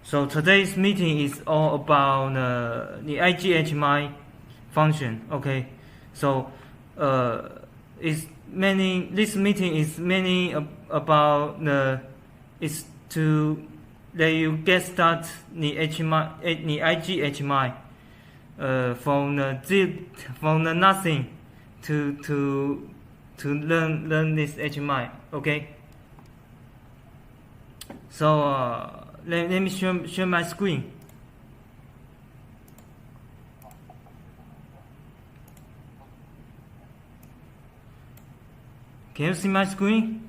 So today's meeting is all about the HMI function. Okay, so this meeting is mainly about is to let you get start the HMI, the HMI from the nothing to learn this HMI. Okay. So let me share my screen. Can you see my screen?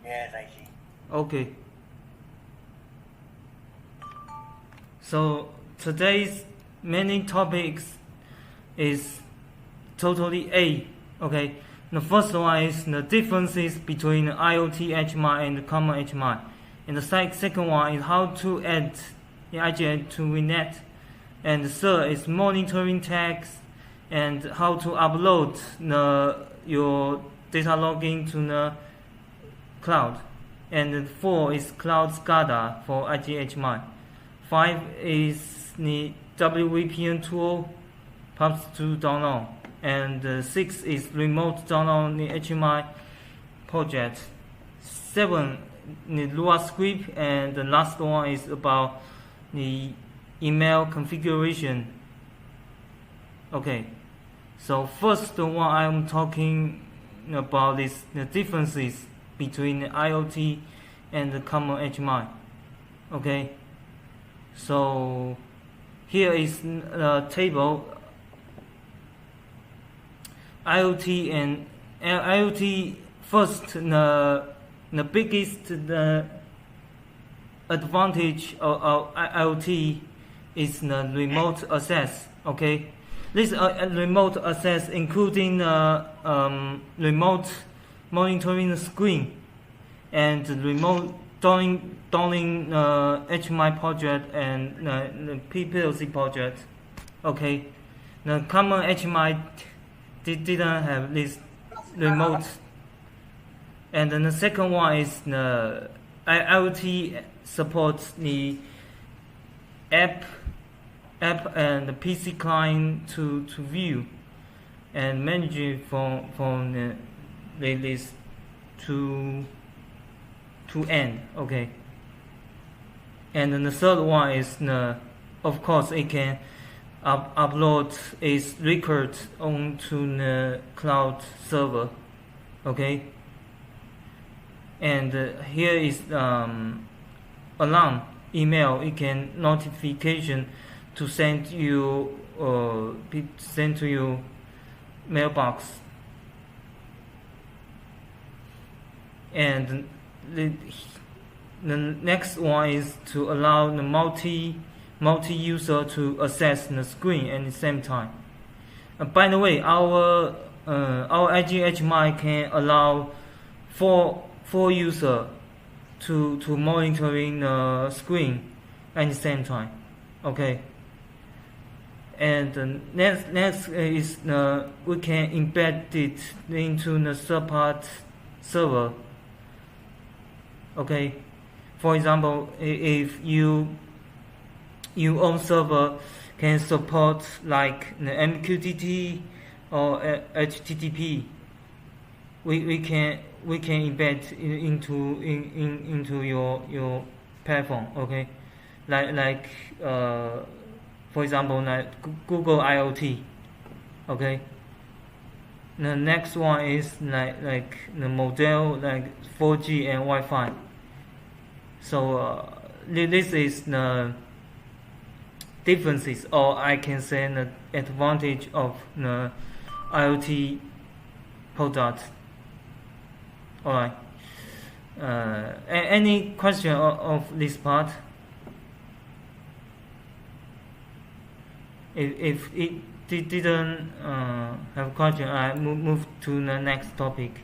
Yes, I see. Okay. So today's main topics is totally A. Okay. The first one is the differences between IoT HMI and common HMI. And the second one is how to add the IGA to VNet. And the third is monitoring tags and how to upload your data logging to the cloud. And the four is cloud SCADA for HMI. 5 is the WVPN tool, Passthrough download. And 6 is remote download the HMI project. 7 the Lua Script, and the last one is about the email configuration. Okay, so first the one I'm talking about is the differences between the IoT and the common HMI. Okay, so here is a table. IoT first, the biggest advantage of IoT is the remote access. Okay, this remote access including remote monitoring screen and remote downloading HMI project and the PPLC project. Okay, the common HMI didn't have this remote. And then the second one is the IoT supports the app and the PC client to view and manage it from this to end. Okay. And then the third one is of course it can upload its record onto the cloud server. Okay, and here is alarm email. It can notification to send to your mailbox. And the next one is to allow the multi-user to access the screen at the same time. By the way, our HMI can allow four users to monitoring the screen at the same time. Okay. And the next is we can embed it into the third-party server. Okay. For example, if your own server can support like the MQTT or HTTP, we can embed into your platform. Okay, like for example, like Google IoT. Okay. The next one is like the model like 4G and Wi-Fi. So this is the differences, or I can say the advantage of the IoT product. Alright. Any question of this part? If it didn't have question, I move to the next topic.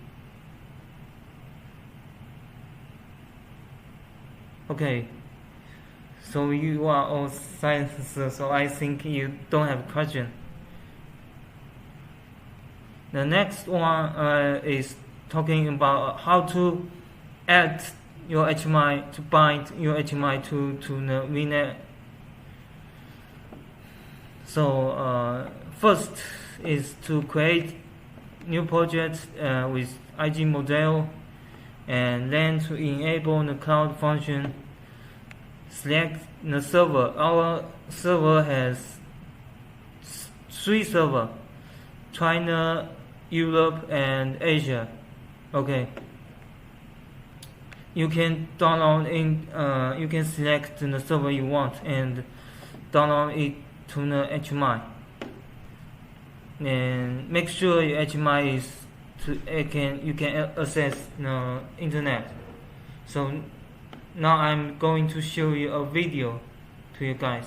Okay. So you are all scientists, so I think you don't have a question. The next one is talking about how to add your HMI to bind your HMI to the VNet. So first is to create new project with IG model, and then to enable the cloud function, select the server. Our server has 3 servers: China, Europe, and Asia. Okay. You can download you can select the server you want and download it to the HMI. And make sure your HMI is you can access the internet. So now I'm going to show you a video to you guys.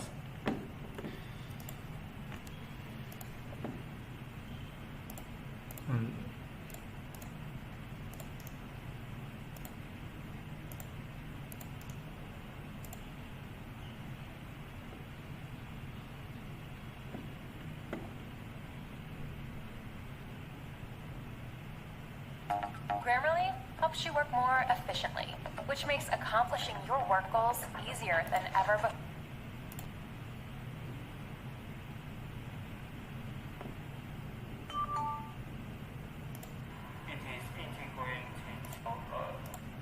Grammarly helps you work more efficiently, which makes accomplishing your work goals easier than ever before. It is integrated.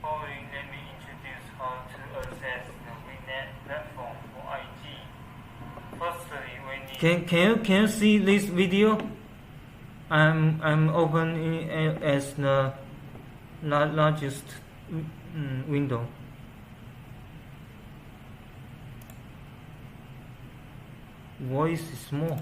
Following, let me introduce how to access the VNet platform for IG. Firstly, we need. Can you see this video? I'm opening it as the largest window. Voice is small.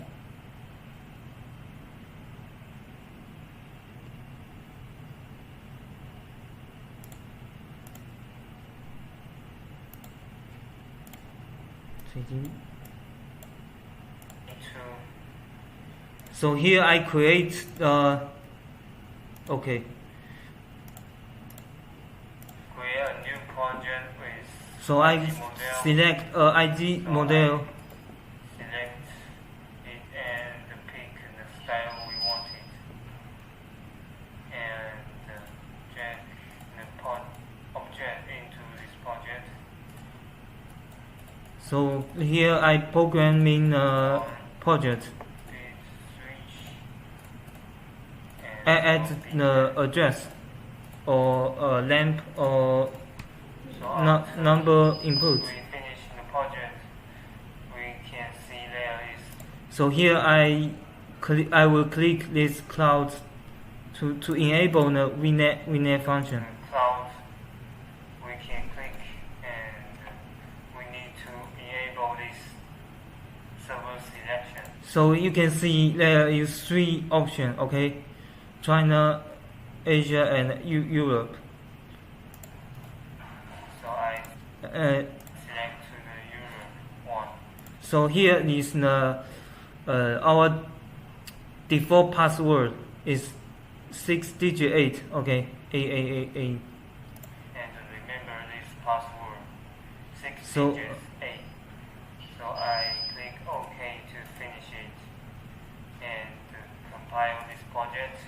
So here I create okay. Create a new project with. So I select IG model. Select it and pick the style we want it, and drag the object into this project. So here I programming project. Add the address or lamp or number input. We finish the project. We can see there is. So here I will click this cloud to enable the VNet function. Cloud. We can click and we need to enable this server selection. So you can see there is 3 options. Okay. China, Asia, and Europe. So I select to the Europe one. So here is the our default password is 6-digit 8. Okay, A. And remember this password 6 digits 8. So I click OK to finish it and compile this project.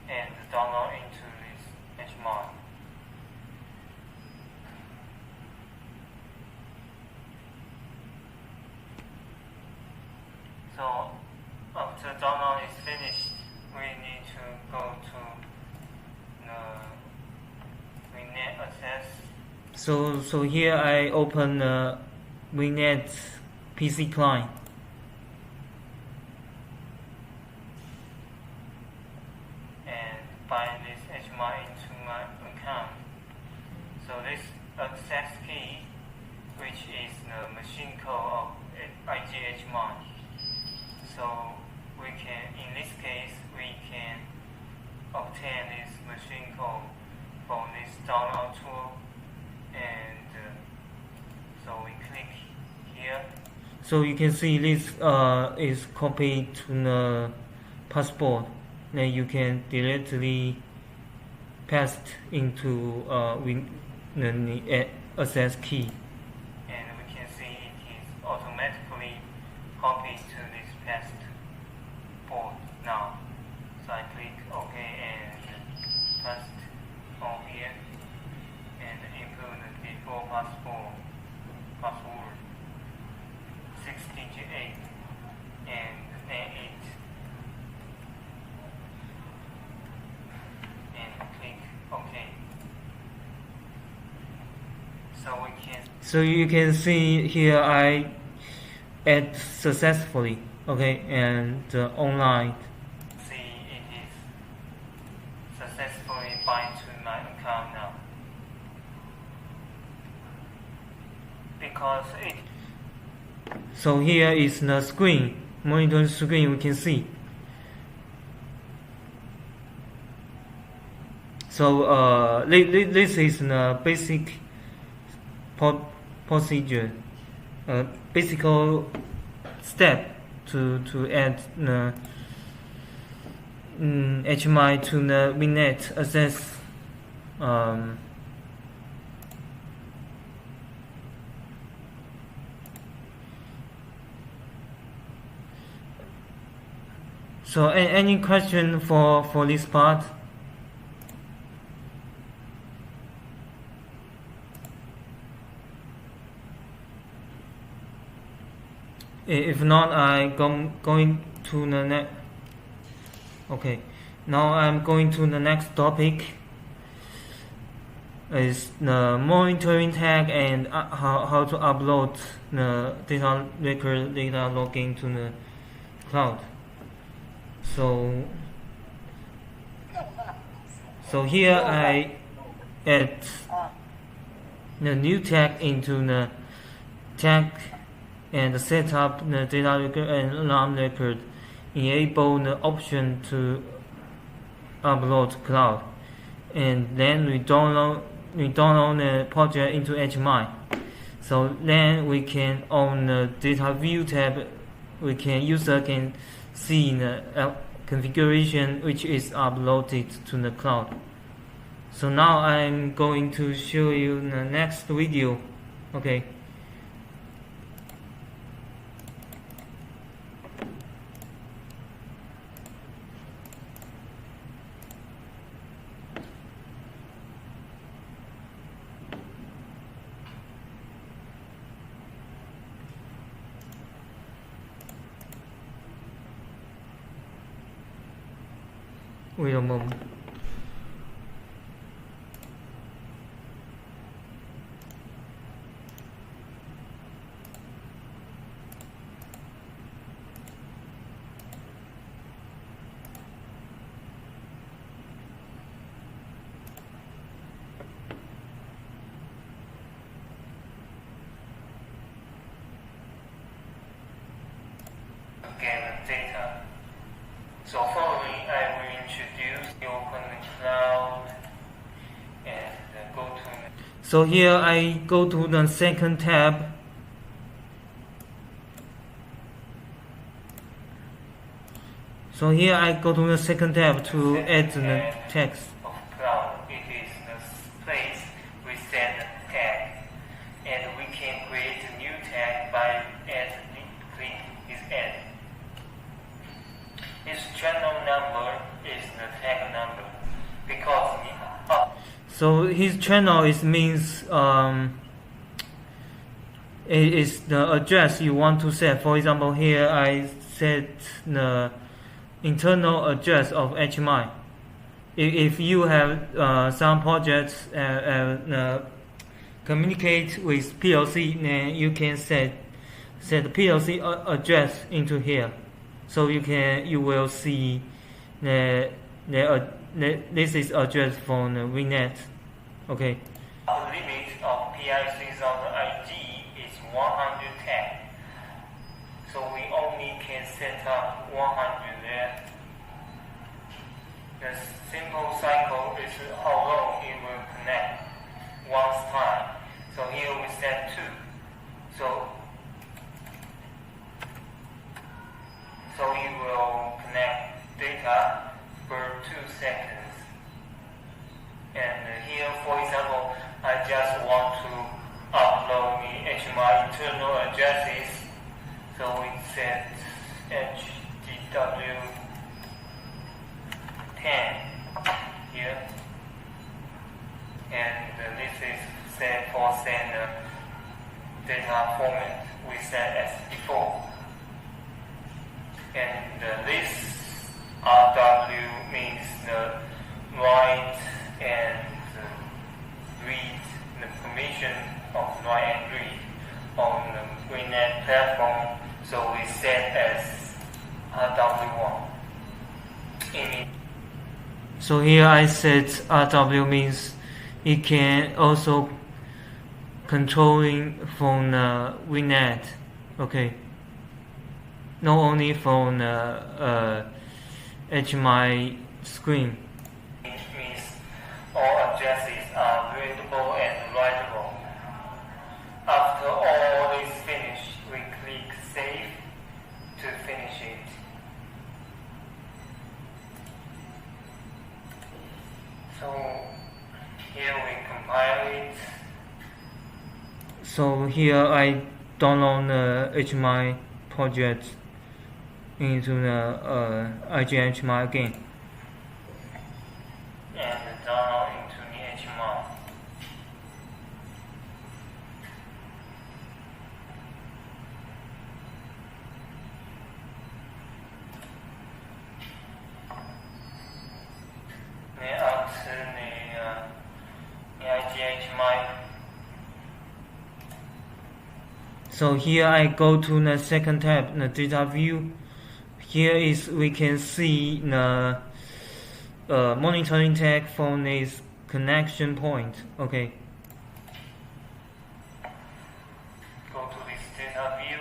And download into this HMI. So after download is finished, we need to go to the VNet access. So here I open the VNet PC client. Bind this HMI into my account. So this access key, which is the machine code of IG HMI. So we can, in this case, we can obtain this machine code from this download tool, and so we click here. So you can see this is copied to the passport. Then you can directly paste into the access key, and we can see it is automatically copied to this passport now. So I So you can see here I add successfully, okay, and online. See, it is successfully bind to my account now. Because it. So here is the screen, monitor screen. We can see. So this is the basic procedure, basic step to add the HMI to the VNet access. So any question for this part? If not, going to the next. Okay, now I'm going to the next topic. Is the monitoring tag and how to upload the data record, data logging to the cloud. So here I add the new tag into the tag and set up the data record and alarm record. Enable the option to upload cloud, and then we download the project into HMI. So then we can on the data view tab, user can see the configuration which is uploaded to the cloud. So now I'm going to show you the next video. Okay. Wait a moment. Again, data. So following, I will introduce the open cloud and go to. So here I go to the second tab. So here I go to the second tab to add the text. Of cloud, it is the place we set the tag, and we can create a new tag by click is add. His channel number is the tag number because so his channel means it is the address you want to set. For example, here I set the internal address of HMI. If you have some projects communicate with PLC, then you can set the PLC address into here. So you will see this is address for the VNet. Okay. The limit of PIC's on the ID is 110. So we only can set up 100 there. The simple cycle is how long it will connect once time. So here we set 2. So it will connect data per 2 seconds. And here, for example, I just want to upload the HMI internal addresses. So we set HDW 10 here. And this is set for send data format we set as before. And this RW means the write and read the permission. definition of write and read on the WinNet platform, so we set as RW1. So here I set RW means it can also controlling from the WinNet, okay, not only from the HMI screen. It means all addresses are readable and writable. After all is finished, we click Save to finish it. So here we compile it. So here I download the HMI project into the HMI again. And download into the HMI. Then after the HMI. So here I go to the second tab, the data view. Here is we can see the monitoring tag from this connection point. Okay. Go to this data view.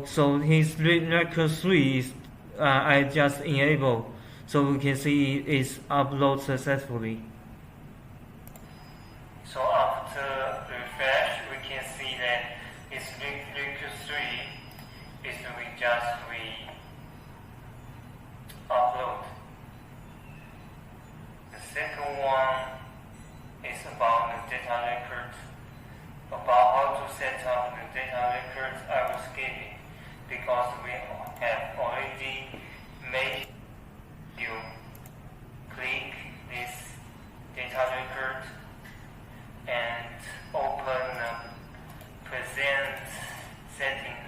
So his record 3 is I just enable, so we can see it is uploaded successfully. So after refresh, we can see that it's record 3 is we just upload. The second one is about the data records. About how to set up the data records, I will skip it because we have already made you click this data record and open the present setting.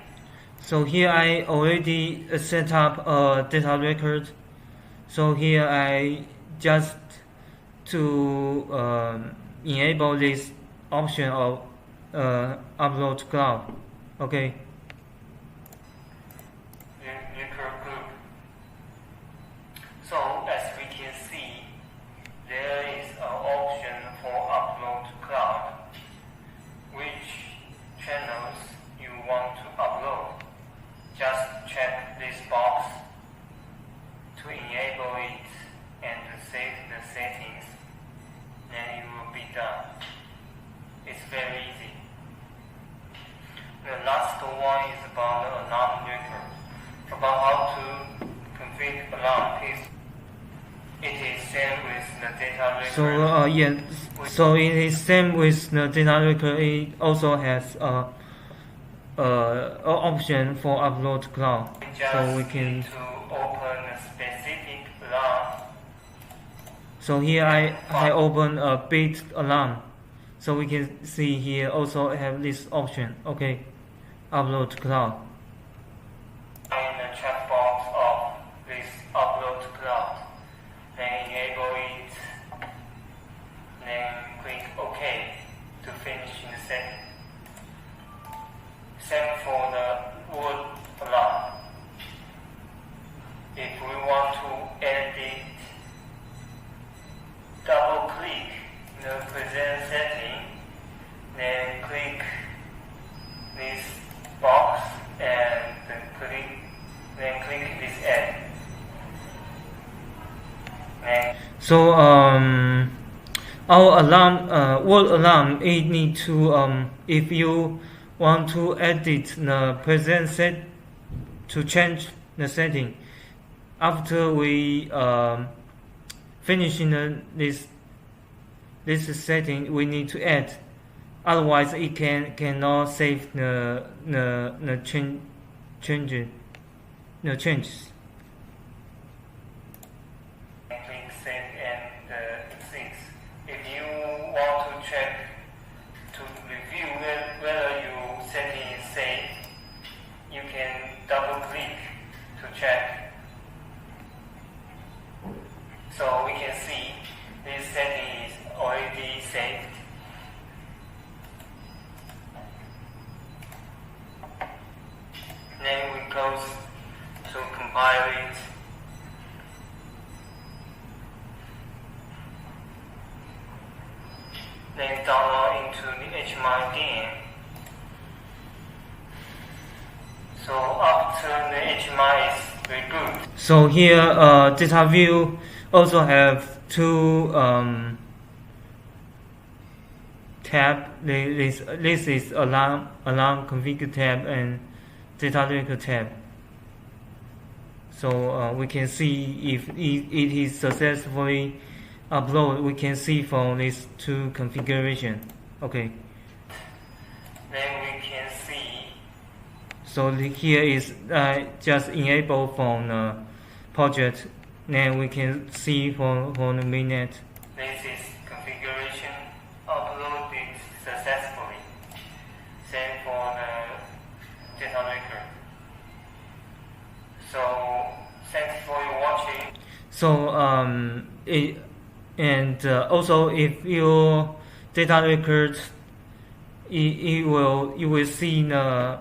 So here I already set up a data record. So here I just to enable this option of upload to cloud. Okay. Record group. So as we can see, there is an option for upload to cloud. Which channels you want to upload? Just check this box to enable it and save the settings. Then it will be done. It's very easy. The last one is about the alarm record. About how to configure alarm is it is same with the data record. So it is same with the data record. It also has option for upload to cloud. So we can to open a specific alarm. So here I open a bit alarm. So we can see here also have this option. Okay, upload to cloud. In the checkbox of this upload to cloud, then enable it. Then click OK to finish the setting. Same for the word alarm. If we want to edit, double click the present setting, then click this box and then click this add. So our alarm, word alarm, it need to if you want to edit the present set to change the setting after we finishing this setting, we need to add. Otherwise, it cannot save the changes. Click save and exit. If you want to check to review whether your setting is saved, you can double click to check. So we can see this setting is already saved. Then we close to compile it. Then download into the HMI game. So after the HMI is reboot. So here, data view also have two tab. This is alarm configure tab and data record tab. So we can see if it is successfully uploaded. We can see from these two configuration. Okay. Then we can see. So here is just enabled from the project. Then we can see from the mainnet. This is configuration uploaded successfully. Same for the data record. So thanks for your watching. So also if your data record, you will see the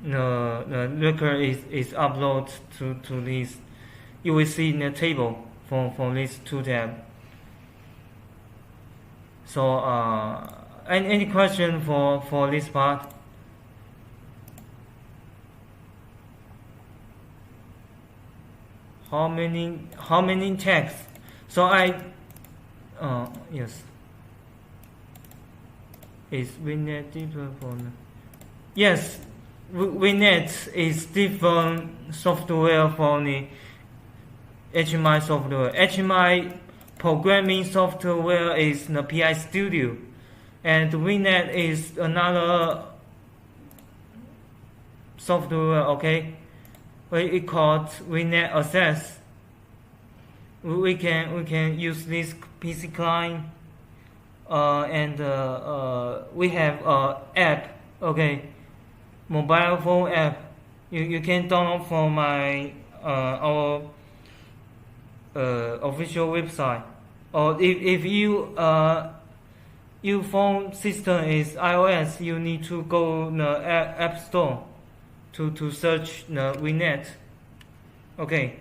record is uploaded to this. You will see in the table from these two tabs. So any question for this part? How many texts? So yes. Is WinNet different from? Yes, WinNet is different software from the HMI software. HMI programming software is the PI Studio, and WinNet is another software. Okay, it called WinNet Access. We can use this PC client, and we have app. Okay, mobile phone app. You can download from my our official website, or if your phone system is iOS, you need to go to the App Store to search the WinNet. Okay.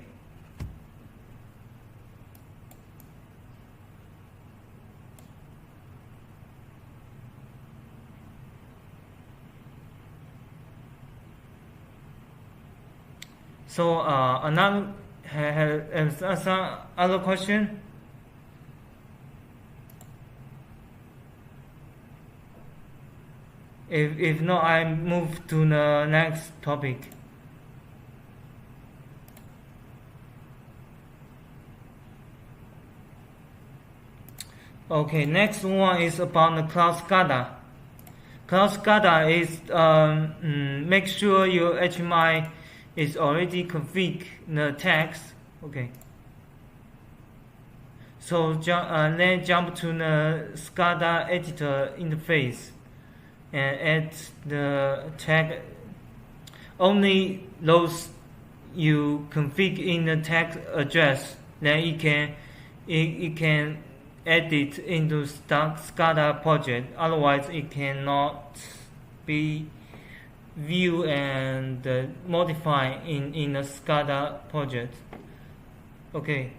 So another some other question? If not, I move to the next topic. Okay, next one is about the Cloud SCADA. Cloud SCADA is make sure your HMI is already configured the text. Okay. So then jump to the SCADA editor interface and add the tag. Only those you configure in the tag address, then it can edit into SCADA project. Otherwise, it cannot be viewed and modified in a SCADA project. Okay.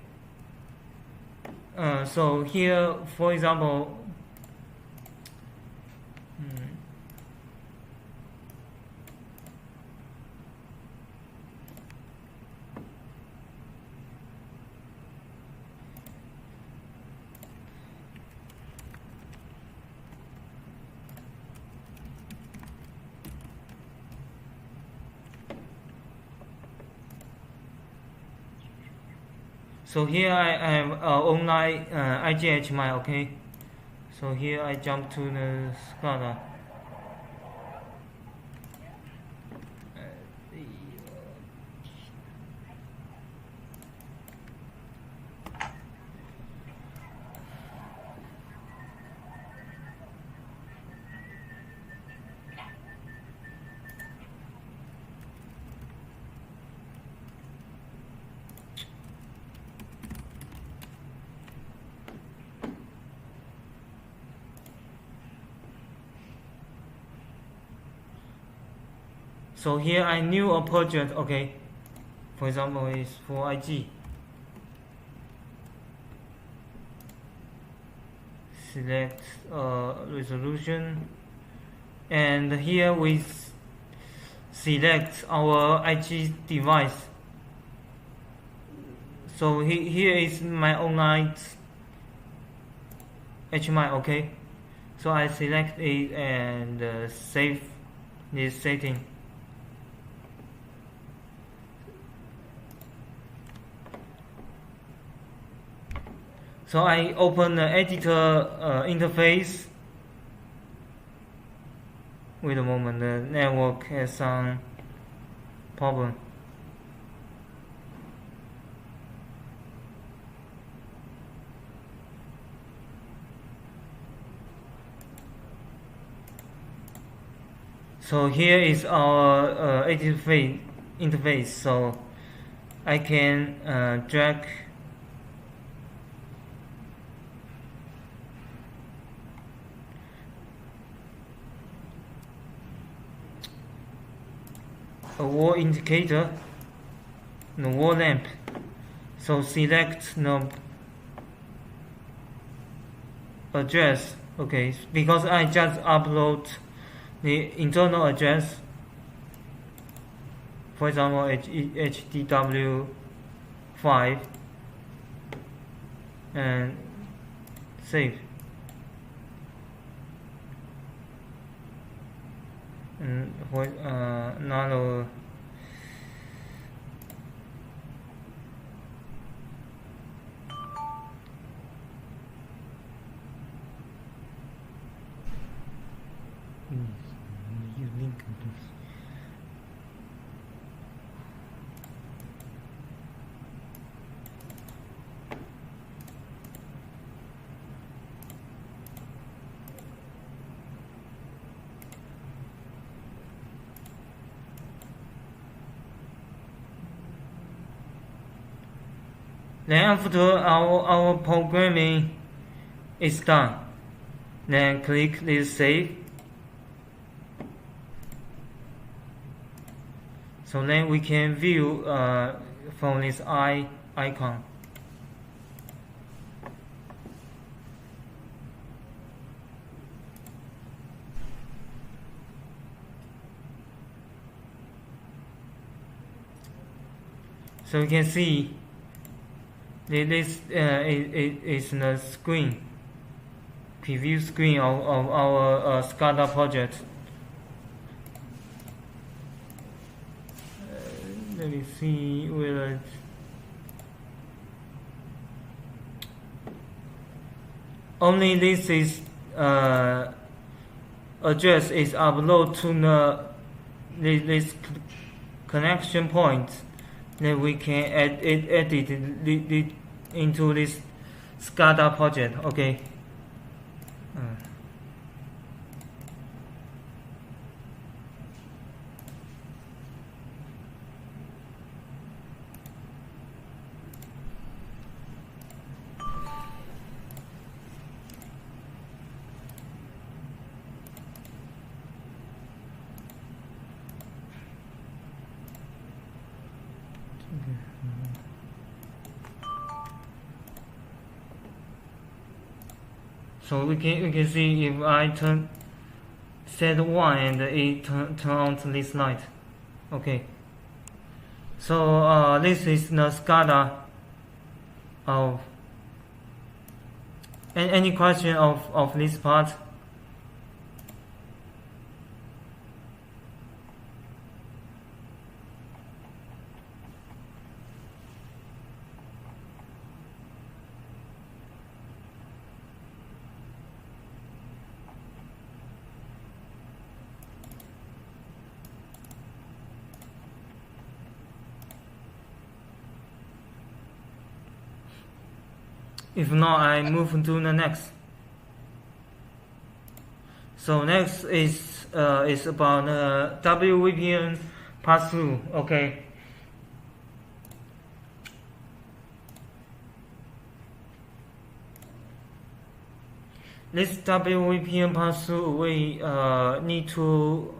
So here, for example, so here I have online IGHMI. Okay, so here I jump to the SCADA. So here I new a project. Okay, for example, is for IG. Select resolution, and here we select our IG device. So here is my online HMI. Okay, so I select it and save this setting. So I open the editor interface. Wait a moment, the network has some problem. So here is our editor interface. So I can drag a wall indicator, the wall lamp. So select the address. Okay, because I just upload the internal address, for example HDW5, and save. And what another then after our programming is done, then click this save. So then we can view from this icon. So you can see this is the screen, preview screen of our SCADA project. Let me see whether only this is address is upload to this connection point. Then we can edit it into this SCADA project. Okay. So we can see if I set 1 and it turn on to this light. Okay. So this is the SCADA of any question of this part? If not, I move to the next. So next is about WVPN Passthrough. Okay. This WVPN Passthrough, we need to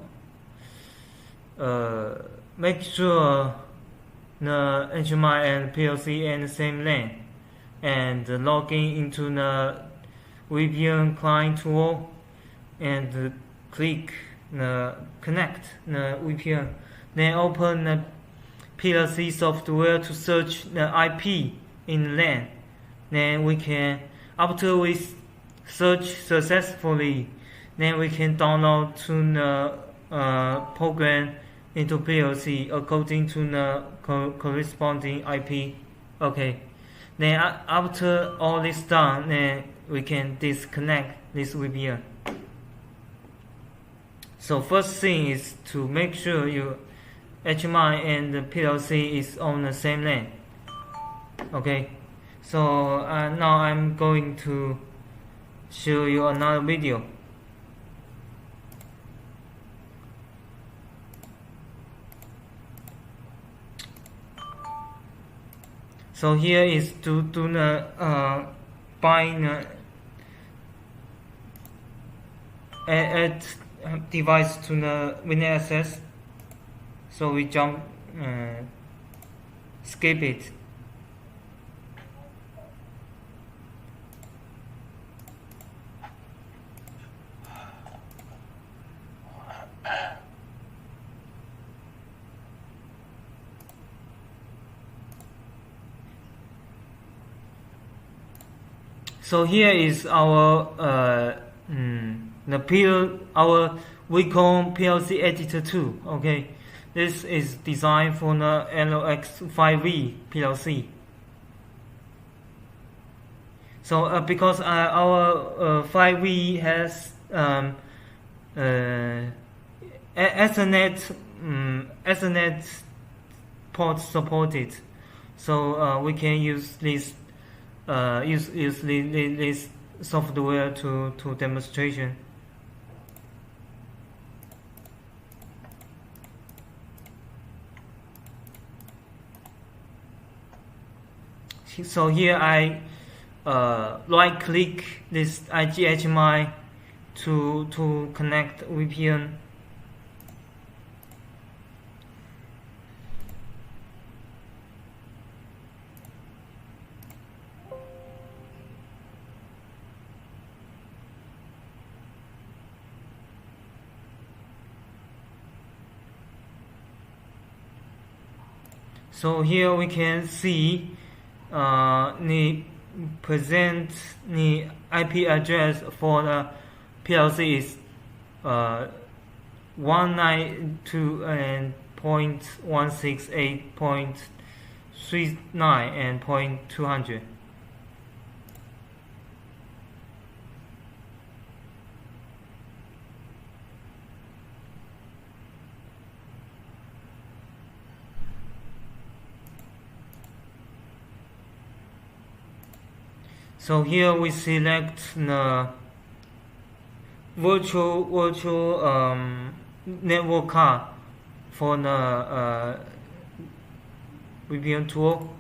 make sure the HMI and PLC in the same LAN, and logging into the VPN client tool, and click the connect the VPN. Then open the PLC software to search the IP in the LAN. Then we can, after we search successfully, then we can download to the program into PLC according to the corresponding IP. Okay. Then after all this done, then we can disconnect this VPN. So first thing is to make sure your HMI and the PLC is on the same LAN. Okay. So now I'm going to show you another video. So here is to do the bind add device to the window access. So we jump skip it. So here is our our WECON PLC editor tool. Okay, this is designed for the LX5V PLC. So because our 5V has Ethernet port supported, so we can use this this software to demonstration. So here I right click this HMI to connect VPN. So here we can see the present the IP address for the PLC is 192.168.39 and .200. So here we select the virtual network card for the VPN tool.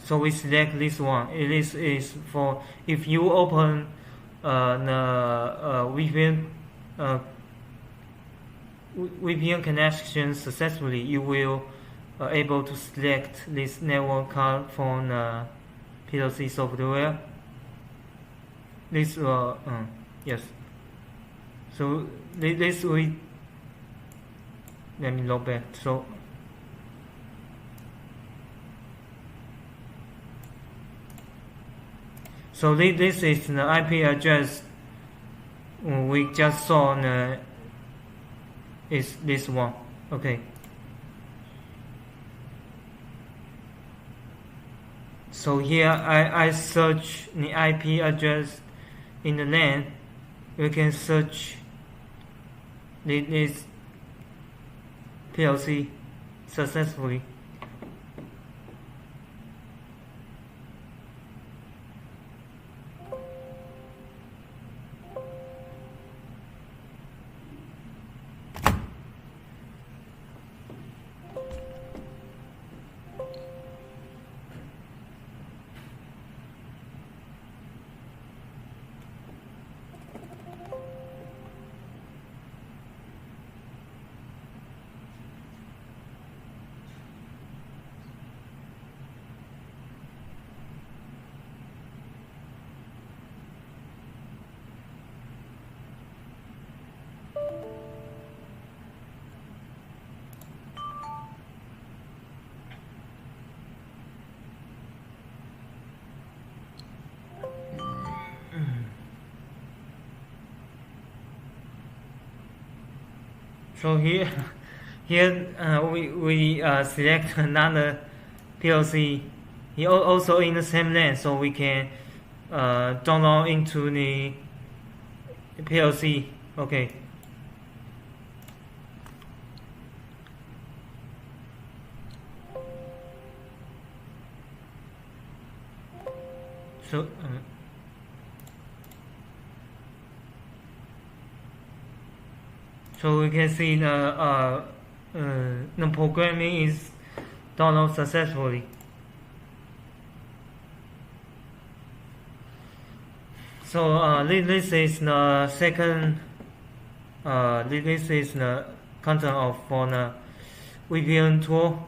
So we select this one. It is for if you open the VPN connection successfully, you will able to select this network card from the PLC software. This yes. So this we let me log back. So this is the IP address we just saw. Is this one. Okay. So here I search the IP address in the LAN. You can search this PLC successfully. So here we select another PLC. Here also in the same lane, so we can download into the PLC. Okay. So we can see the programming is downloaded successfully. So this is the second. This is the content of for the VPN tool.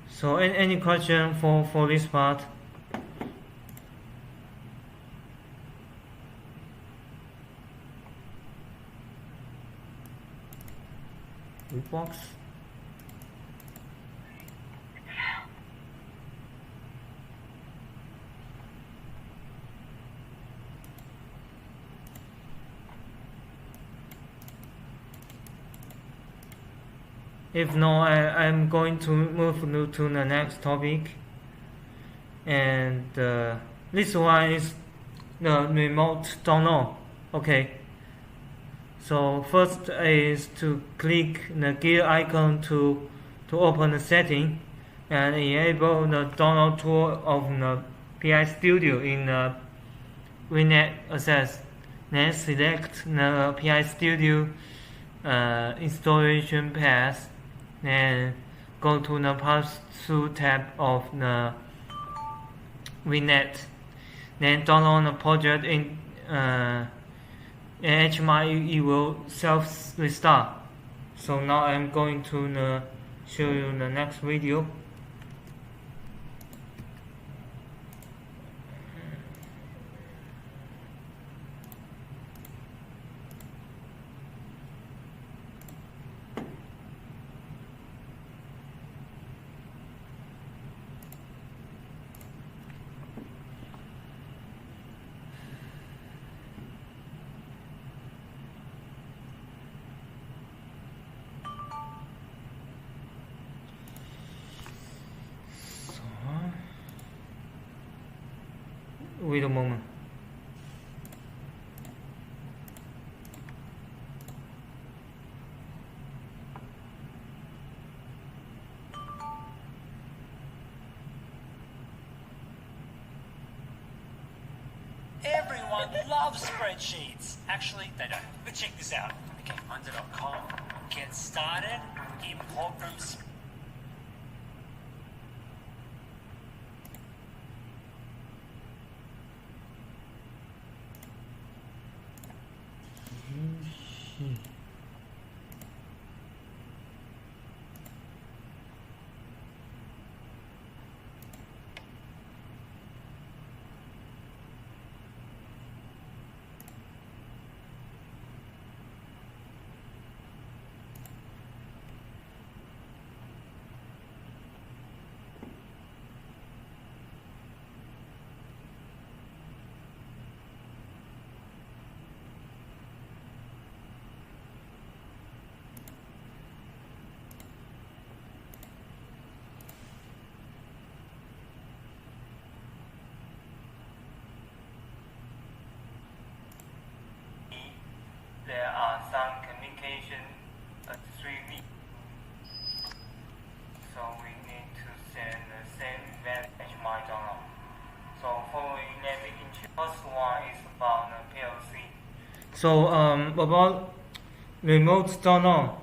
So any question for this part? Box. If no, I'm going to move to the next topic, and this one is the remote download. Okay. So first is to click the gear icon to open the setting and enable the download tool of the PI Studio in the VNet access. Then select the PI Studio installation path. Then go to the Pass-Through tab of the VNet. Then download the project in HMI. It will self-restart. So now I'm going to show you the next video. Wait a moment. Everyone loves spreadsheets. Actually, they don't. But check this out. Okay, under.com. Get started. Import from there are some communication streaming. So we need to send the same event HMI download. So following naming first one is about the PLC. So about remote download,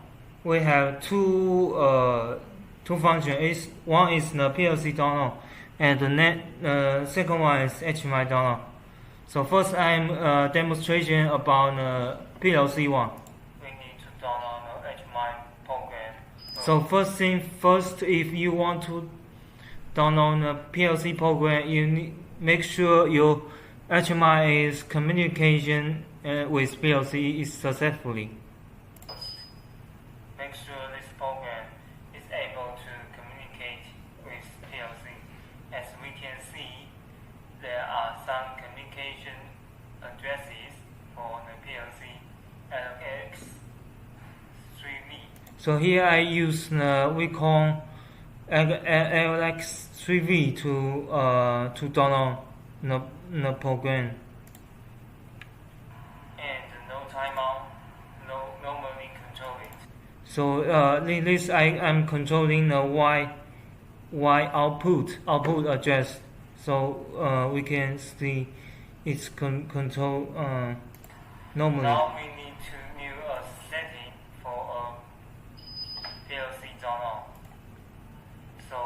we have two functions. One is the PLC download, and the second one is HMI download. So first I'm demonstration about the PLC one. We need to download the HMI program. So first thing first, if you want to download the PLC program, you need make sure your HMI is communication with PLC is successfully. Make sure this program is able to communicate with PLC. As we can see, there are some communication addresses for the PLC. LX3V. So here I use the WECON LX3V to download the program. And no timeout, normally control it. So this I'm controlling the Y output address. So we can see it's control normally. Now we need to new a setting for PLC download. So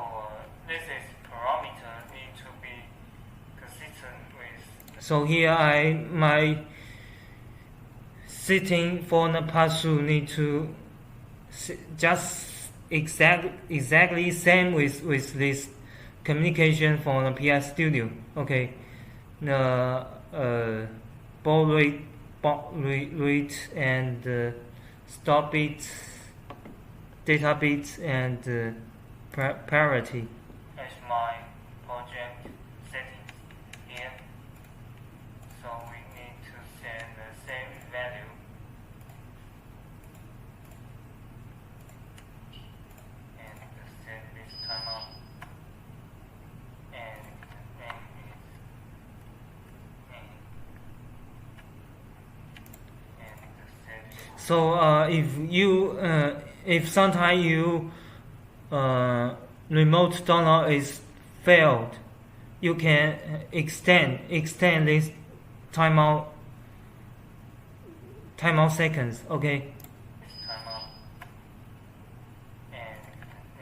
this is parameter need to be consistent with. So here my setting for the pass-through need to just exactly same with this communication for the PS Studio. Okay, the baud rate and stop bit, data bit, and parity. HMI project settings here. So we need to send the same value. And set this timeout. And the name is name. And the set. So if sometimes you remote download is failed, you can extend this timeout seconds. Okay. This timeout. And the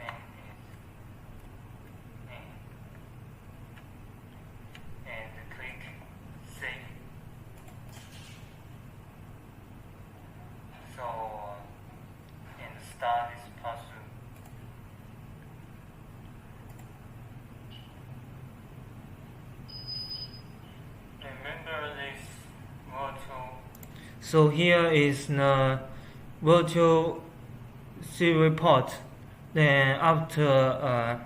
name is name. And click save. So and start this pass-through. Remember this virtual. So here is the virtual serial port. Then after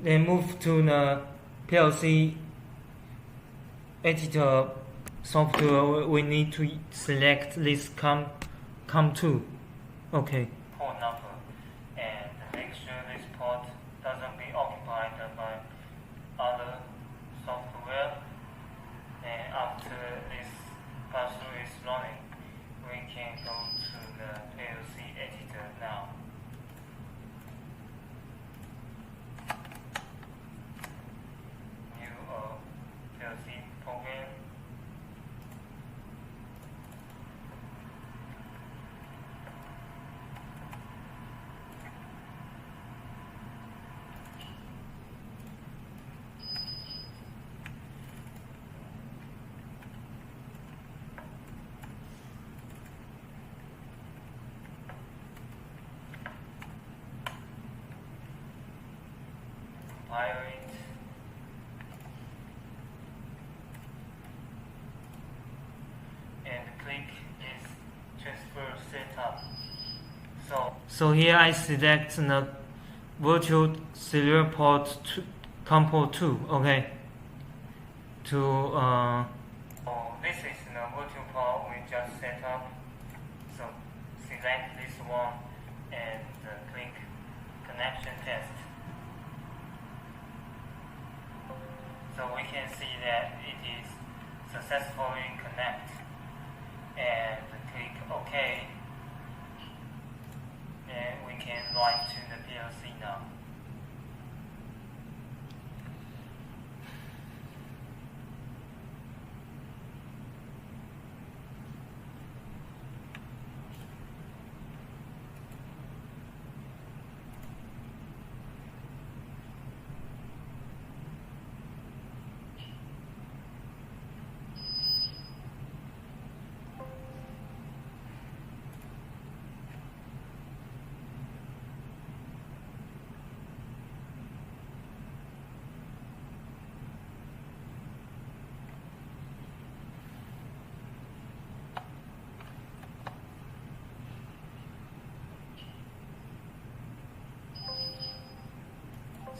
then move to the PLC editor software. We need to select this COM2. Okay. Port number and make sure this port doesn't be occupied by other software. And after this pass-through is running, we can go to the PLC editor now. New PLC program. Compile it. And click this transfer setup. So here I select the virtual serial port COM2. Okay. To This is the virtual port we just set up. So select this one and click connection test. So we can see that it is successfully connect and click OK. And we can write to the PLC now.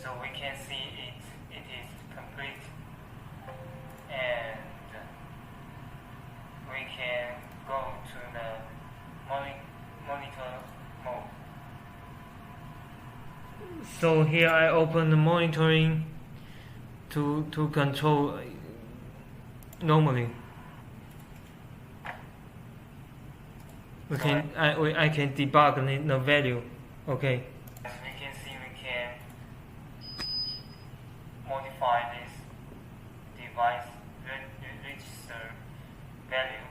So we can see it is complete, and we can go to the mode. So here I open the monitoring to control normally. I can debug the value. Okay. As we can see, we can modify this device register value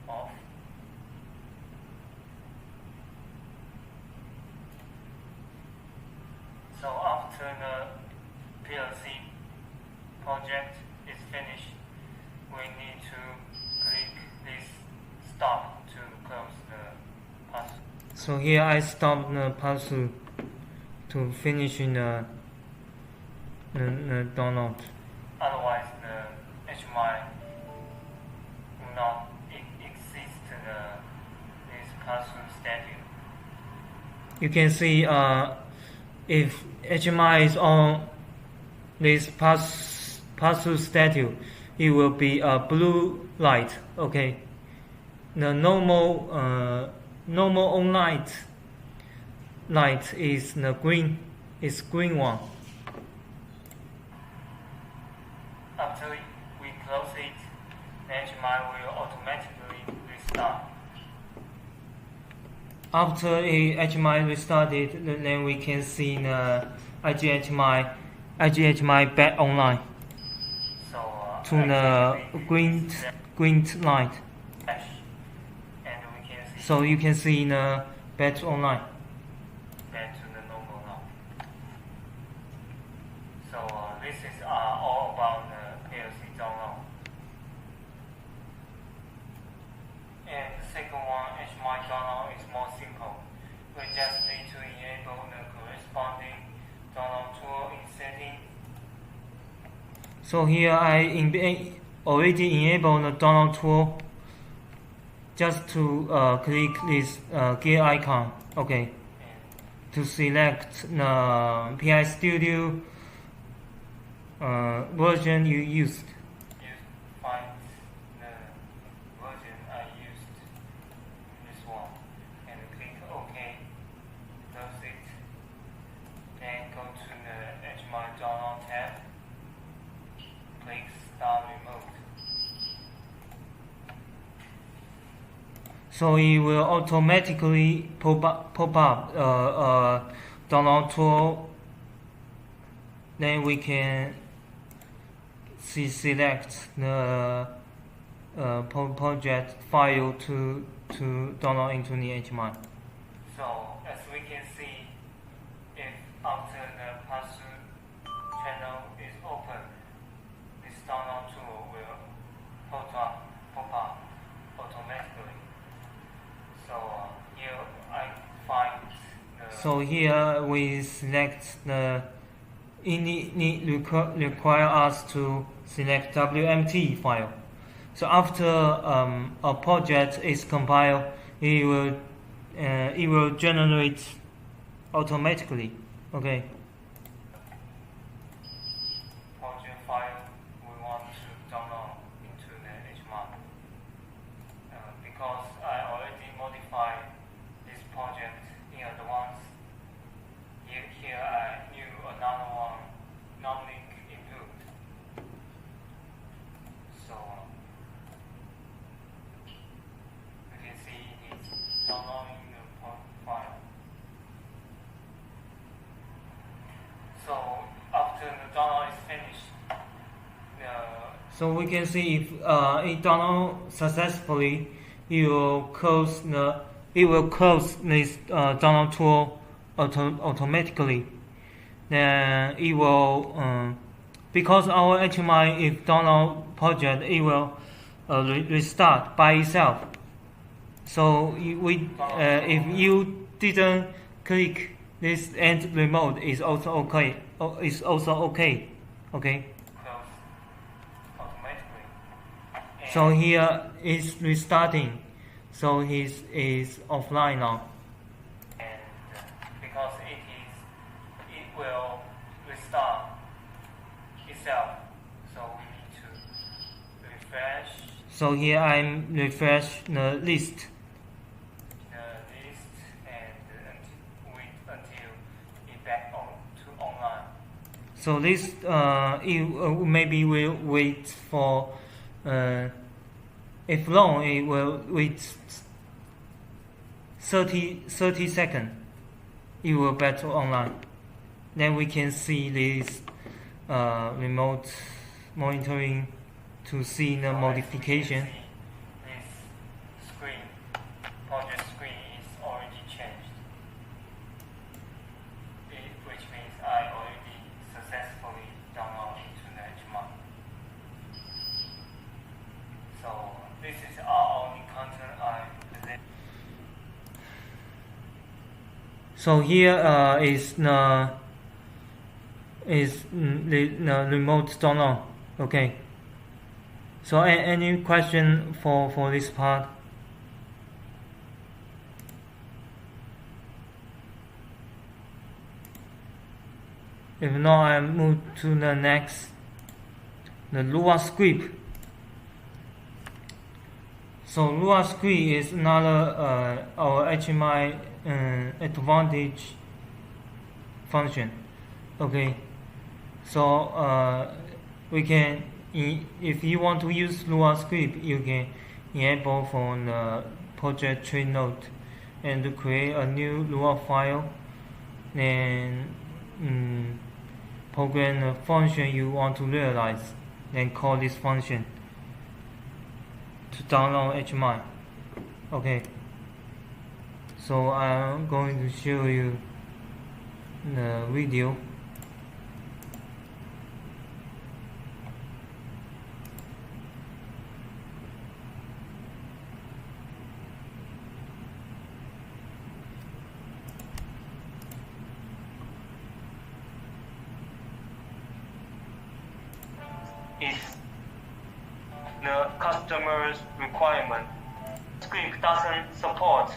of. So after the PLC project is finished, we need to click this stop to close the pass. So here I stop the pass-through to finish the download. Otherwise, the HMI will not exist this pass-through status. You can see if HMI is on this pass-through status, it will be a blue light. Okay, the normal on light is the green one. After we close it, the HMI will automatically restart. After HMI restarted, then we can see the IGHMI back online So to the green light. and we can see So you can see the back online. back to the normal now. So this is all about the PLC download. And the second one, HMI download, is more simple. We just need to enable the corresponding download tool in setting. So here I already enabled the download tool. Just to click this gear icon, okay, to select the PI Studio version you used. You find the version I used, this one, and click OK, close it, then go to the HMI download tab, click Start Remote. So it will automatically pop up download tool. Then we can select the project file to download into the HMI. So as we can see, if after the pass-through channel is open, this download tool will pop up automatically. So here I find the. So here we select the require us to select WMT file. So after a project is compiled, it will generate automatically. Okay. Project file we want to download into the HMI. Because I already modified this project in advance, here I knew another one, non-link input. So you can see it's downloading the file. So after the download is finished, So we can see if it download successfully, it will close this download tool automatically. Then it will because our HMI if download project, it will restart by itself. So if you didn't click this end remote, is also okay. Okay. close automatically. So here is restarting. So he is offline now. And because it will restart itself, so we need to refresh. So here I'm refresh the list So this maybe will wait for if long it will wait 30 seconds. It will back to online. Then we can see this remote monitoring to see the modification. This screen, project screen is already changed, which means I already successfully downloaded into the HMI. So this is our only content I present. So here is the remote download. Okay. So any question for this part? If not, I move to the next, the Lua Script. So Lua Script is another our HMI advantage function. Okay, so we can, if you want to use Lua Script, you can enable from the project tree node and to create a new Lua file and program the function you want to realize, then call this function to download HMI. Okay, so I'm going to show you the video. If the customer's requirement script doesn't support.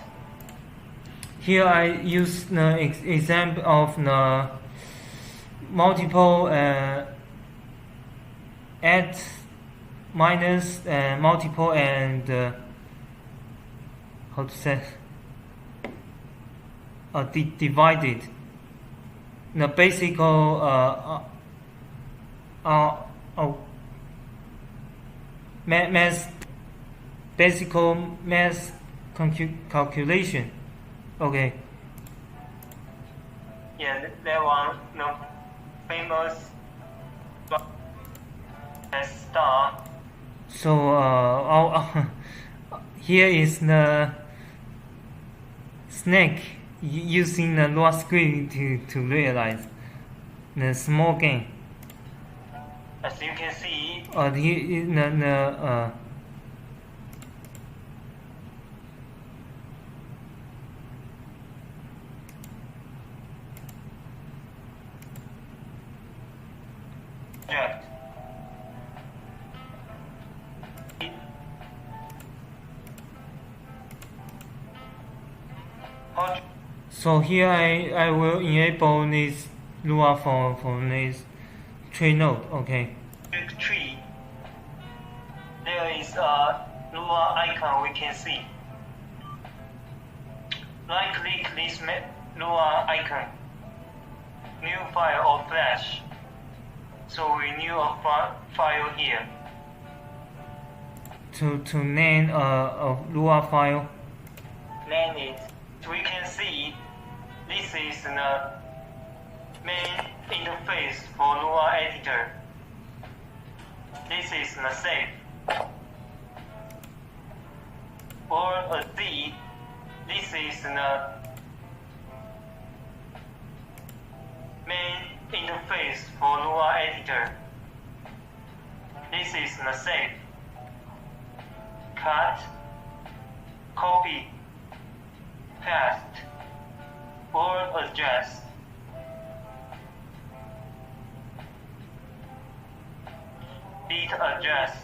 Here I use the example of the multiple add, minus, multiple, and how to say divided. The basic math, basic math calculation. Okay. Yeah, that one, the famous star. So here is the snake using the Lua Script to realize the small game. As you can see, the so here I will enable this Lua from this tree node. Okay. Tree. There is a Lua icon we can see. Right click this Lua icon. New file or flash. So we new a file here. To name a Lua file. Name it. We can see this is the main interface for Lua editor. This is the save. For a Z, this is the main interface for Lua editor. This is the save. Cut, copy, paste, or adjust. Bit adjust.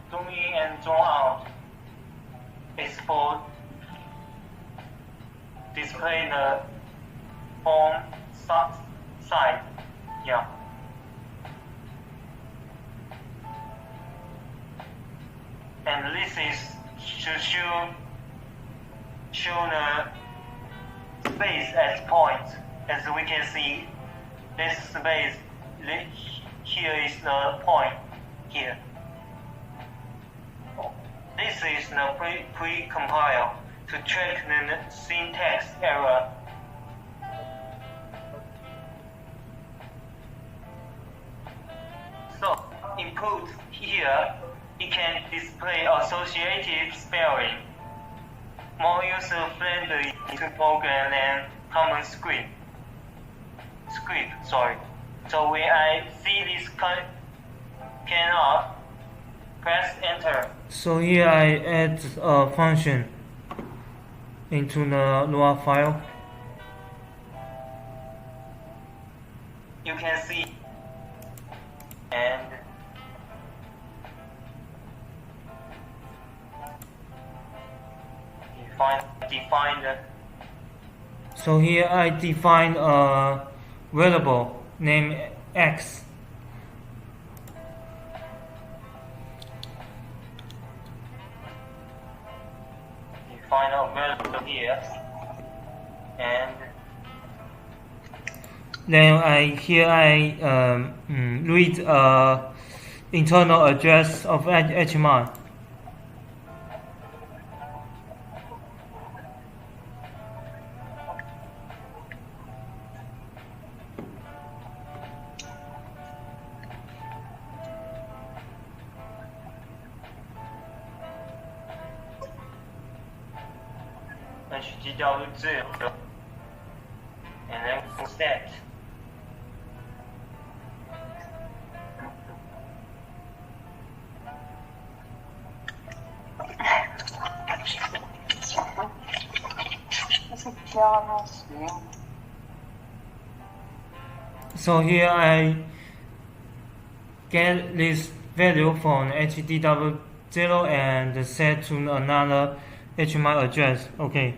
Zoom in and zoom out is for display the home side. Yeah. and this is to show the space as point. As we can see, this space here is the point here. This is the pre-compile to check the syntax error. So input here, it can display associative spelling, more user-friendly to program than common script. So when I see this cannot, press enter. So here I add a function into the Lua file. You can see, and define the. So here I define a variable named x. Define a variable here, and then I read internal address of HMI. HTW0, and then set. So here I get this value from HTW0 and set to another HMI address. Okay.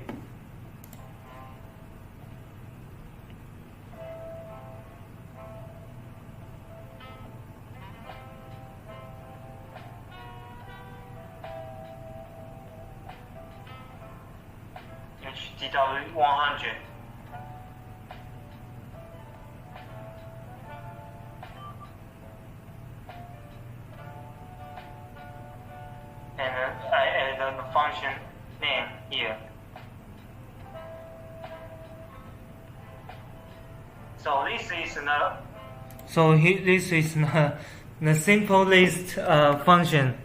HTW100. And I add the function name here. So this is the simple list function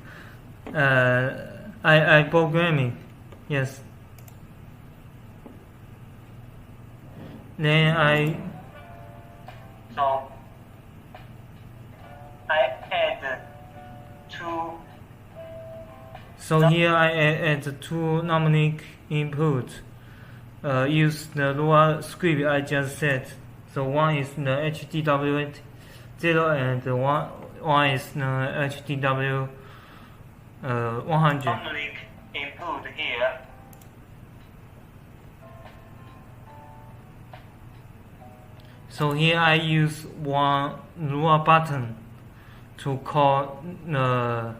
I programming. Yes. Then I add two. So here I add two mnemonic input. Use the Lua script I just said. So one is the HTW0 and one is the HTW 100. Mnemonic input here. So here I use one Lua button to call the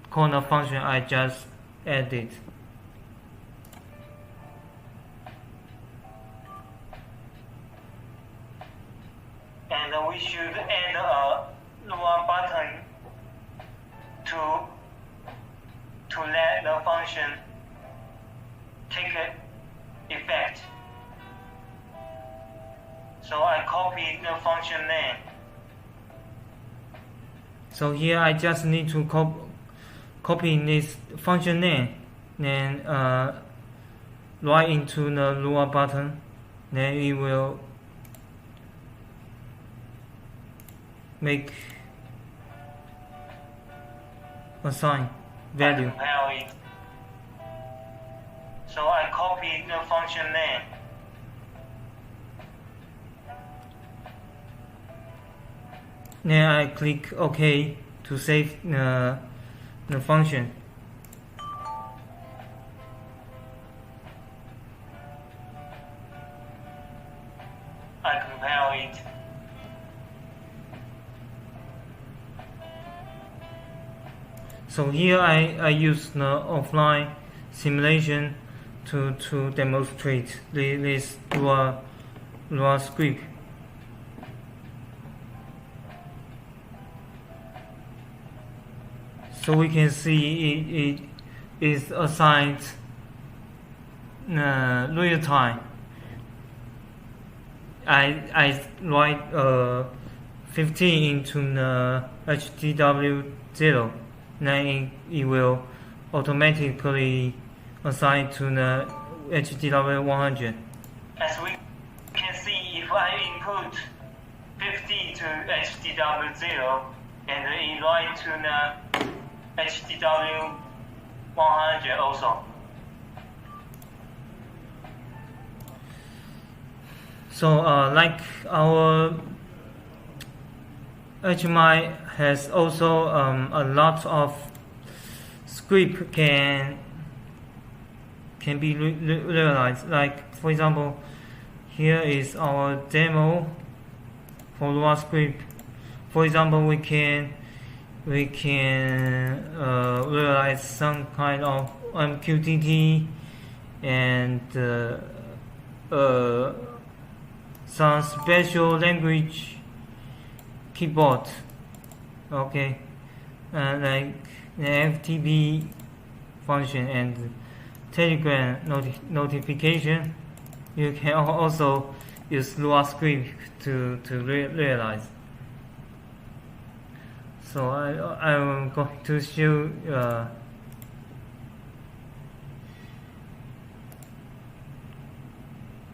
function I just added. And we should add a Lua button to let the function take effect. So I copy the function name. So here I just need to copy this function name, then write into the Lua button, then it will make assign value. I compare it. So I copy the function name. Then I click OK to save the function. I compare it. So here I use the offline simulation to demonstrate this Lua Script. So we can see it is assigned real time. I write 15 into the HTW0, then it will automatically assign to the HTW100. As we can see, if I input 50 to HTW0 and it write to the HTW100 also. So like our HMI has also a lot of script can be realized. Like for example, here is our demo for Lua Script. For example, we can realize some kind of MQTT and some special language keyboard, okay, like the FTP function and Telegram notification. You can also use Lua Script to realize. So I'm going to show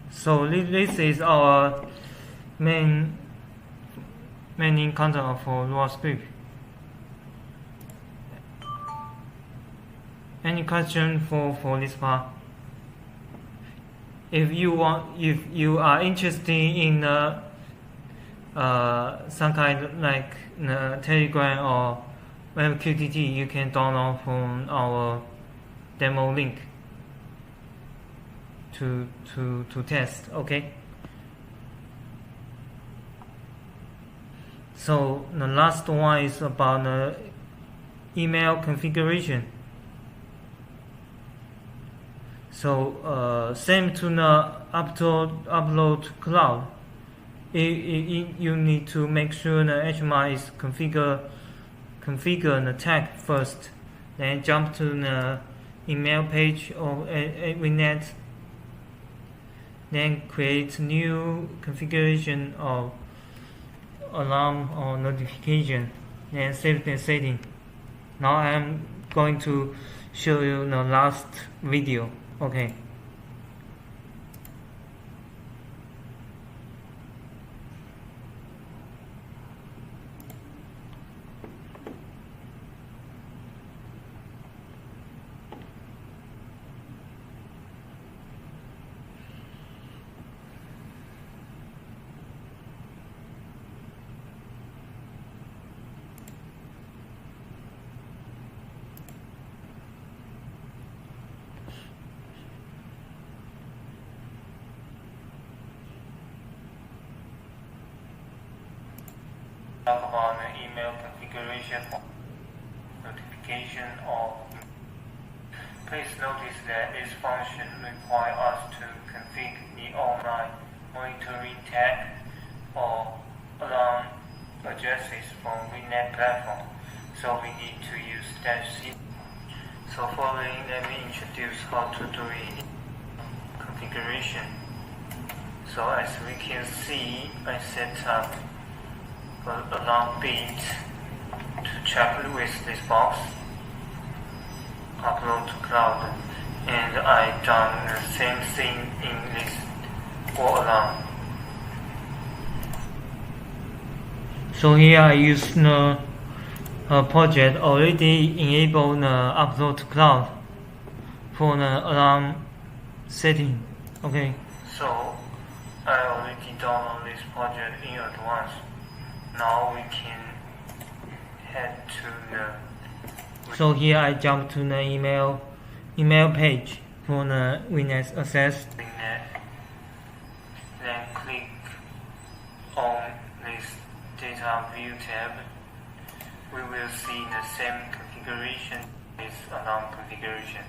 so this is our main encounter for Lua Script. Any question for this part? If you are interested in some kind of like Telegram or MQTT, you can download from our demo link to test. Okay. So the last one is about the email configuration. So same to the upload to cloud. You need to make sure the HMI is configure the tag first, then jump to the email page of VNet, then create new configuration of alarm or notification, then save the setting. Now I'm going to show you the last video. Okay. Talk about the email configuration notification of. Please notice that this function requires us to configure the online monitoring tag or alarm addresses from VNet platform. So we need to use -C. So following, let me introduce how to do it configuration. So as we can see, I set up alarm bit to check with this box, upload to cloud, and I done the same thing in this for alarm. So here I use the project already enabled the upload to cloud for the alarm setting. Okay. So I already downloaded this project in advance. Now we can head to the. So here I jump to the email page for the VNet access. VNet. Then click on this data view tab. We will see the same configuration configuration is alarm configuration.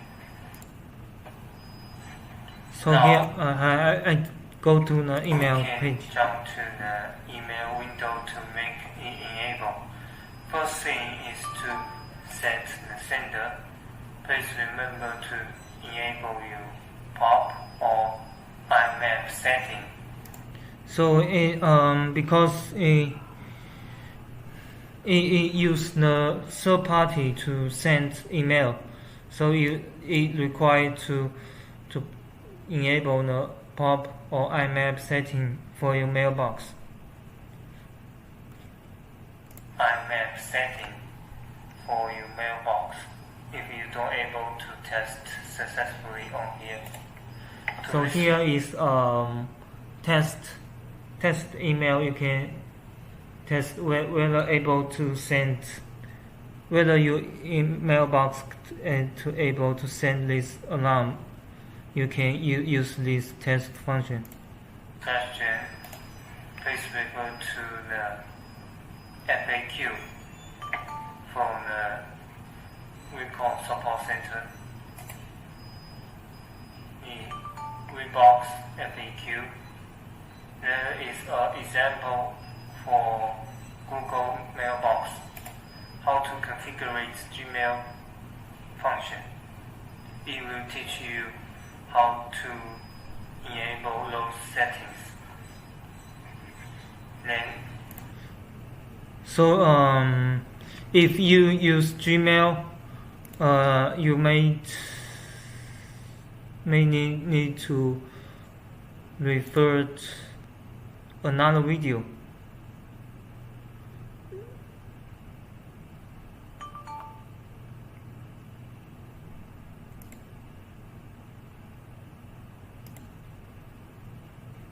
So Now, here I go to the email we can page. jump to the email window to make it enable. First thing is to set the sender. Please remember to enable your POP or IMAP setting. So because it use the third party to send email, so it required to enable the POP or IMAP setting for your mailbox. IMAP setting for your mailbox if you don't able to test successfully on here. So here is test email. You can test whether able to send, whether your mailbox to able to send this alarm. You can use this test function. Question. Please refer to the FAQ from the WECON support center. In WeBox FAQ, there is an example for Google Mailbox, how to configure Gmail function. It will teach you how to enable those settings. Then, So if you use Gmail, you may need to refer to another video.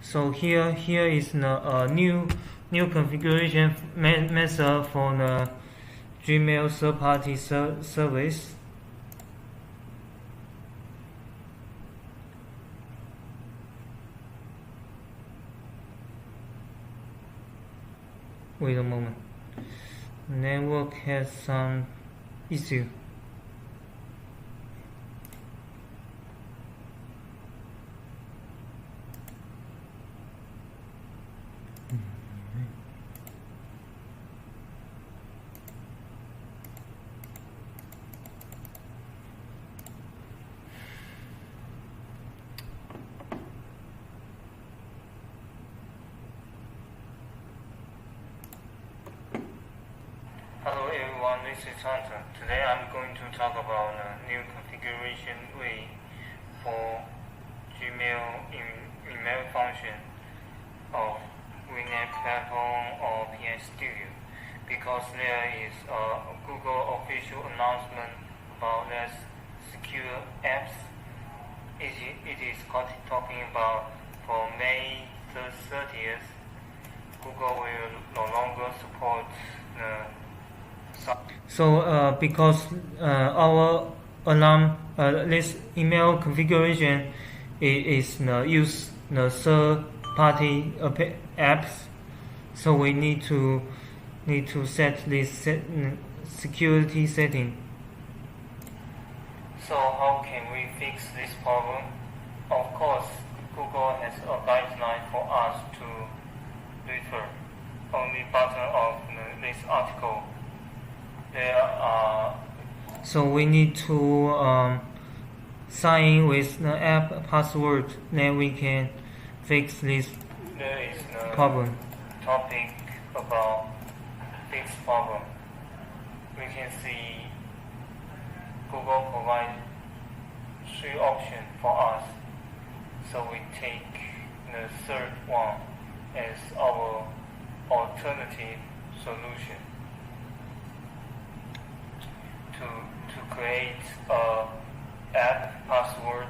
So here is the new configuration method for the Gmail third-party service. Wait a moment. Network has some issue. hello everyone, this is Hunter. Today I'm going to talk about a new configuration way for Gmail email function of WinApp platform or PS Studio, because there is a Google official announcement about less secure apps. It is talking about for May 30th, Google will no longer support So because our alarm this email configuration is use the third party apps, so we need to set this security setting. So how can we fix this problem? Of course, Google has a guideline for us to refer. On the bottom of this article, there are. So we need to sign in with the app password. Then we can fix this There is no problem. topic about fix problem. We can see Google provides 3 options for us. So we take the third one as our alternative solution to create a app password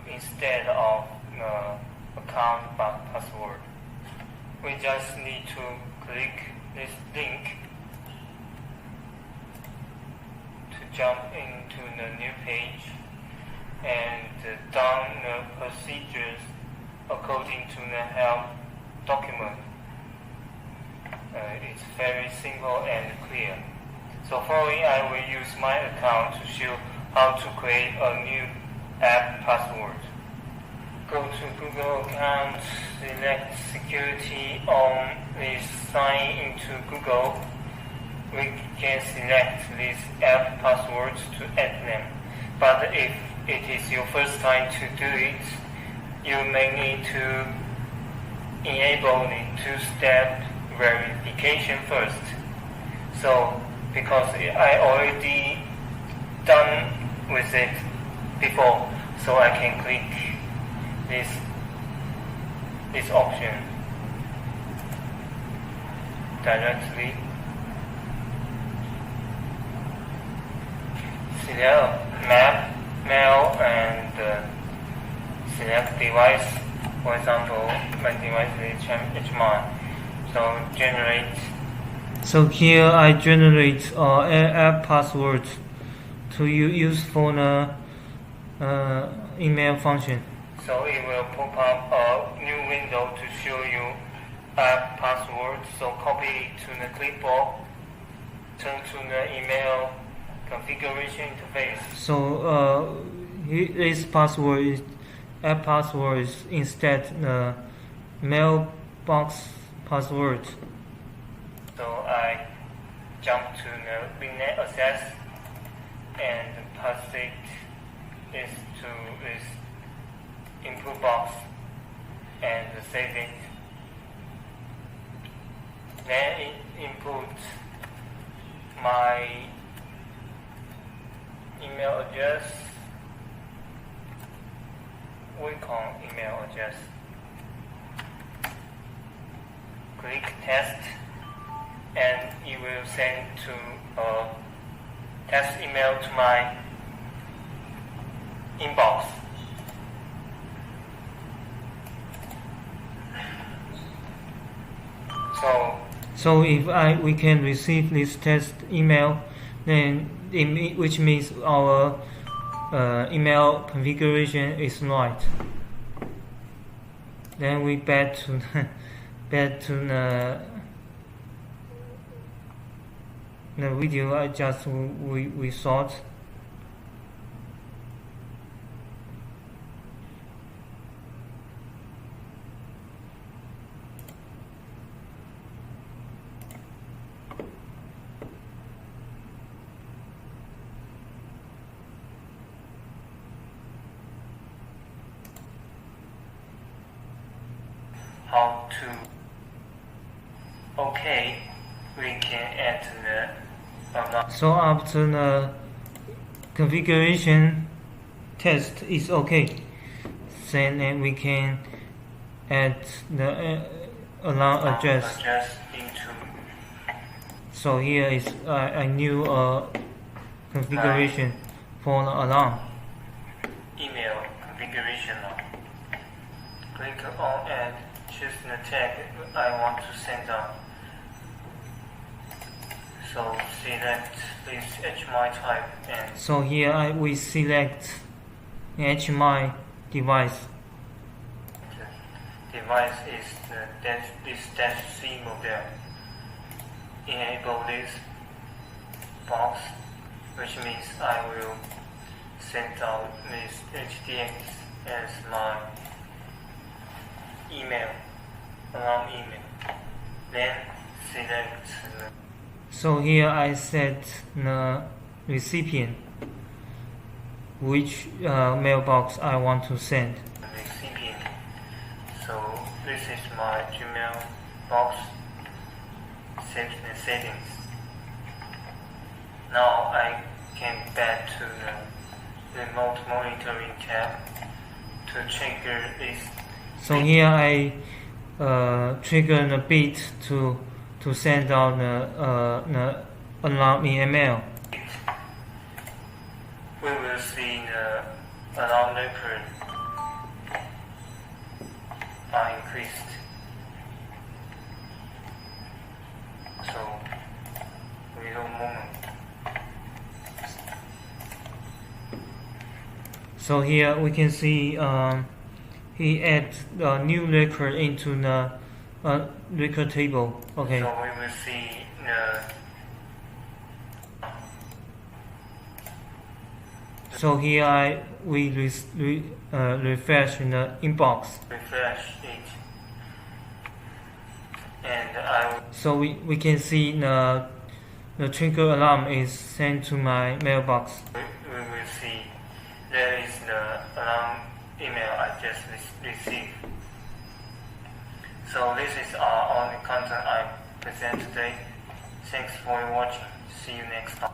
instead of the account password. We just need to click this link to jump into the new page and down the procedures according to the help document. It's very simple and clear. So following, I will use my account to show how to create a new app password. Go to Google account, select security on this sign into Google. We can select these app passwords to add them. But if it is your first time to do it, you may need to enable the two-step verification first. So because I already done with it before, so I can click this option directly. Select map, mail, and select device. For example, my device is HMI. So generate. So here I generate app password to use for the email function. So it will pop up a new window to show you app password. So copy it to the clipboard, turn to the email configuration interface. So this password is app password is instead the mailbox password. So I jump to the VNet access and pass it to this input box and save it. Then input my email address, WECON email address. Click test, and it will send to a test email to my inbox. So if we can receive this test email, then which means our email configuration is right. Then we back to the video I just we thought. How to OK, we can add the so after the configuration test is okay, then we can add the alarm address into. So here is a new configuration for the alarm. Email configuration. Click on and choose the tag I want to send out. So select this HMI type and. So here we select HMI device. The device is this -C model. Enable this box, which means I will send out this HDX as my email, alarm email. Then select. So here I set the recipient, which mailbox I want to send. Recipient. So this is my Gmail box. Save the settings. Now I can back to the remote monitoring tab to trigger this. So here I trigger the bit to send out the alarm email. We will see the alarm record are increased. So wait a moment. So here we can see he adds a new record into the record table. Okay. So we will see the So here we refresh in the inbox. Refresh it, and so we can see the trigger alarm is sent to my mailbox. We will see there is the alarm email I just received. So this is all the content I present today. Thanks for watching. See you next time.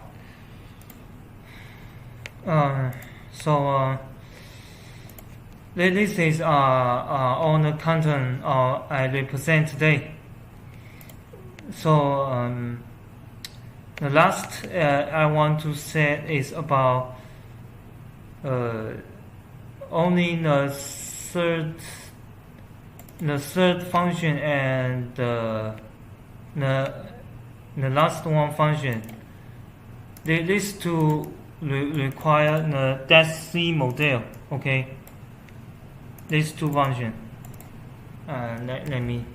This is all the content I represent today. So the last I want to say is about only the third function and the last one function. These two require the DESC model. Okay, these two functions. Let me.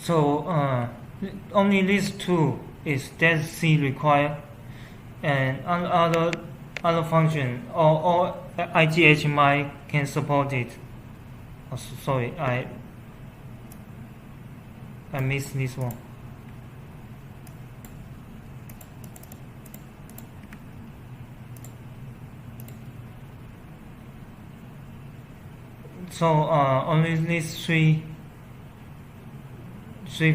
So only these two is DESC required, and other function or HMI can support it. Oh, sorry, I missed this one. So only these three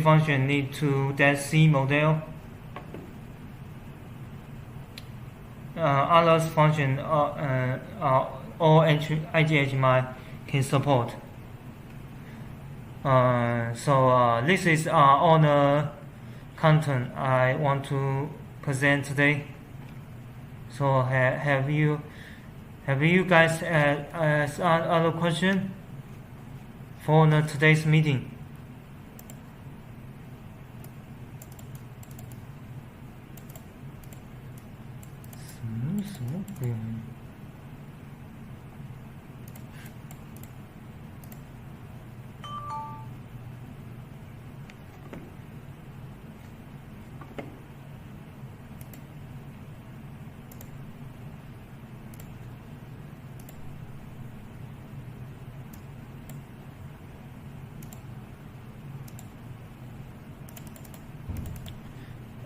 functions need to DESC model. Other function all HMI can support. So this is all the content I want to present today. So have you guys asked other question for today's meeting?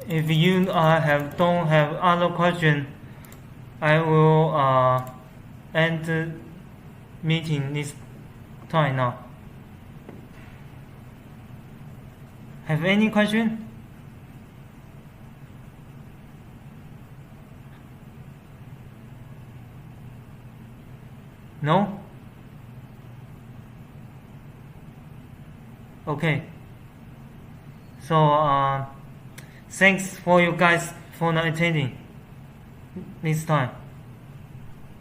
If you don't have other question, I will end the meeting this time now. Have any question? No? Okay. So thanks for you guys for attending this time.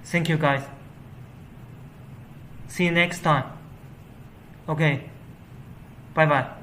Thank you guys. See you next time. Okay. Bye bye.